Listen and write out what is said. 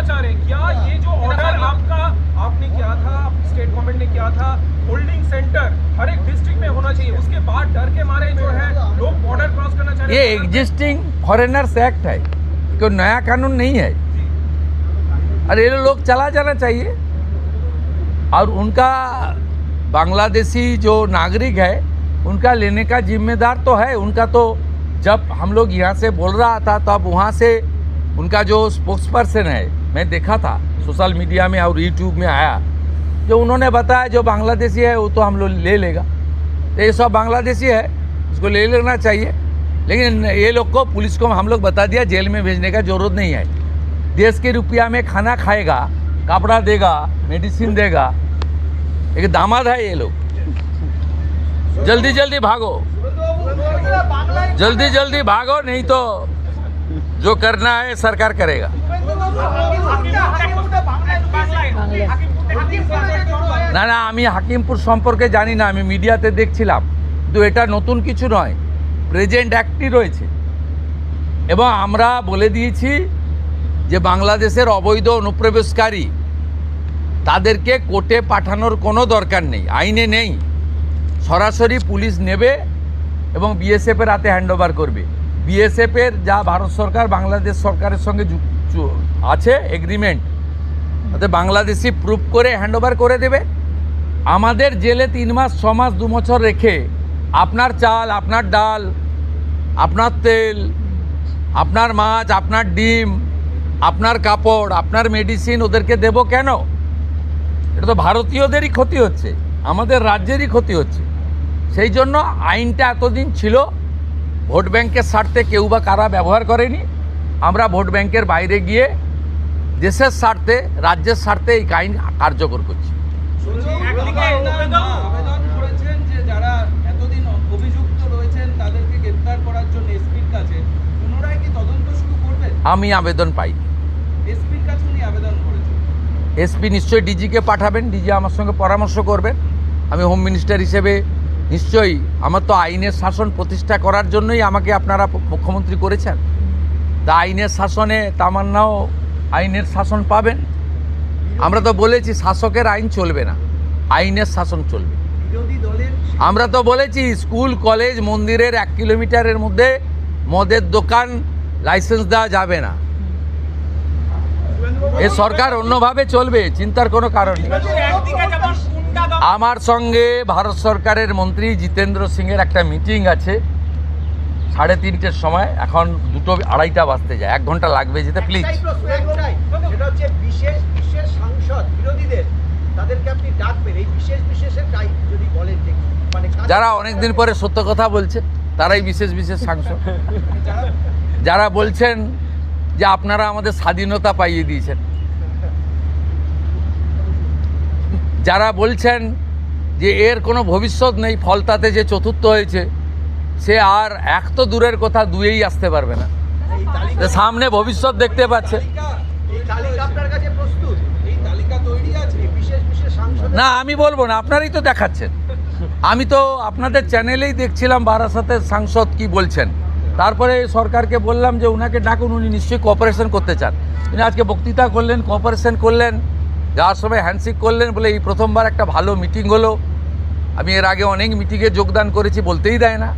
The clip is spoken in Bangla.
करना चाह रहे हैं। क्या ये जो ऑर्डर आपने किया था, स्टेट गवर्नमेंट ने किया था, होल्डिंग सेंटर हर एक डिस्ट्रिक्ट में होना चाहिए, उसके बाद डर के मारे जो है लोग बॉर्डर क्रॉस करना चाह रहे हैं? ये एग्जिस्टिंग फॉरेनर्स एक्ट है, कोई नया कानून नहीं है। अरे ये लोग चला जाना चाहिए। और उनका बांग्लादेशी जो नागरिक है उनका लेने का जिम्मेदार तो है उनका। तो जब हम लोग यहाँ से बोल रहा था तब वहाँ से उनका जो स्पोक्स पर्सन है, मैं देखा था सोशल मीडिया में और यूट्यूब में आया, जो उन्होंने बताया जो बांग्लादेशी है वो तो हम लोग ले लेगा। तो ये सब बांग्लादेशी है, उसको ले लेना चाहिए। लेकिन ये लोग को, पुलिस को हम लोग बता दिया जेल में भेजने का जरूरत नहीं है। देश के रुपया में खाना खाएगा, कपड़ा देगा, मेडिसिन देगा। एक दामाद है ये लोग। जल्दी जल्दी भागो, जल्दी जल्दी भागो, नहीं तो जो करना है सरकार करेगा। না না, আমি হাকিমপুর সম্পর্কে জানি না, আমি মিডিয়াতে দেখছিলাম। কিন্তু এটা নতুন কিছু নয়, প্রেজেন্ট অ্যাক্টই রয়েছে। এবং আমরা বলে দিয়েছি যে বাংলাদেশের অবৈধ অনুপ্রবেশকারী তাদেরকে কোর্টে পাঠানোর কোনো দরকার নেই, আইনে নেই। সরাসরি পুলিশ নেবে এবং বিএসএফের হাতে হ্যান্ডওভার করবে। বিএসএফের যা ভারত সরকার বাংলাদেশ সরকারের সঙ্গে আছে এগ্রিমেন্ট, তাতে বাংলাদেশি প্রুফ করে হ্যান্ডওভার করে দেবে। আমাদের জেলে 3 মাস 6 মাস 2 বছর রেখে আপনার চাল, আপনার ডাল, আপনার তেল, আপনার মাছ, আপনার ডিম, আপনার কাপড়, আপনার মেডিসিন ওদেরকে দেব কেন? এটা তো ভারতীয়দেরই ক্ষতি হচ্ছে, আমাদের রাজ্যেরই ক্ষতি হচ্ছে। সেই জন্য আইনটা এতদিন ছিল ভোট ব্যাংকের স্বার্থে কেউ বা কারা ব্যবহার করেনি। আমরা ভোট ব্যাংকের বাইরে গিয়ে দেশের স্বার্থে, রাজ্যের স্বার্থে এই আইন কার্যকর করছি। আবেদন করেছেন যে যারা এতদিন অভিযুক্ত রয়েছেন তাদেরকে গ্রেফতার করার জন্য এসপির কাছে, পুনরায় কি তদন্ত শুরু করবেন? আমি আবেদন পাই। এসপির কাছে উনি আবেদন করেছেন। এসপি নিশ্চয়ই ডিজিকে পাঠাবেন, ডিজি আমার সঙ্গে পরামর্শ করবেন। আমি হোম মিনিস্টার হিসেবে নিশ্চয়ই, আমার তো আইনের শাসন প্রতিষ্ঠা করার জন্যই আমাকে আপনারা মুখ্যমন্ত্রী করেছেন। তা আইনের শাসনে তামান্নাও আইনের শাসন পাবেন। আমরা তো বলেছি শাসকের আইন চলবে না, আইনের শাসন চলবে। বিরোধী দলের আমরা তো বলেছি স্কুল কলেজ মন্দিরের 1 কিলোমিটারের মধ্যে মদের দোকান লাইসেন্স দেওয়া যাবে না। এ সরকার অন্যভাবে চলবে, চিন্তার কোনো কারণ নেই। আমার সঙ্গে ভারত সরকারের মন্ত্রী জিতেন্দ্র সিংয়ের একটা মিটিং আছে 3:30টার সময়। এখন 2:30 বাজতে যায়, 1 ঘন্টা লাগবে যেতে। প্লিজ, সেটা হচ্ছে বিশেষ বিশেষ সাংসদ বিরোধীদের, তাদেরকে আপনি ডাকবেন এই বিশেষ বিশেষের যদি বলেন যে মানে যারা অনেকদিন পরে সত্য কথা বলছে তারাই বিশেষ বিশেষ সাংসদ। যারা বলছেন যে আপনারা আমাদের স্বাধীনতা পাইয়ে দিয়েছেন, যারা বলছেন যে এর কোনো ভবিষ্যৎ নেই, ফলতাতে যে চতুর্থ হয়েছে সে আর 1 তো দূরের কথা 2-এই আসতে পারবে না, সামনে ভবিষ্যৎ দেখতে পাচ্ছে। এই তালিকা আপনার কাছে প্রস্তুত? এই তালিকা তৈরি আছে বিশেষ বিশেষ সাংসদ? না, আমি বলবো না, আপনারাই তো দেখাচ্ছেন। আমি তো আপনাদের চ্যানেলেই দেখছিলাম বারাসাতের সাংসদ কি বলছেন। তারপরে সরকারকে বললাম যে উনাকে ডাকুন, উনি নিশ্চয়ই কোঅপারেশন করতে চান। উনি আজকে বক্তৃতা করলেন, কোঅপারেশন করলেন, যাওয়ার সময় হ্যান্ডশেক করলেন, বলে এই প্রথমবার একটা ভালো মিটিং হলো। আমি এর আগে অনেক মিটিংয়ে যোগদান করেছি, বলতেই দেয় না।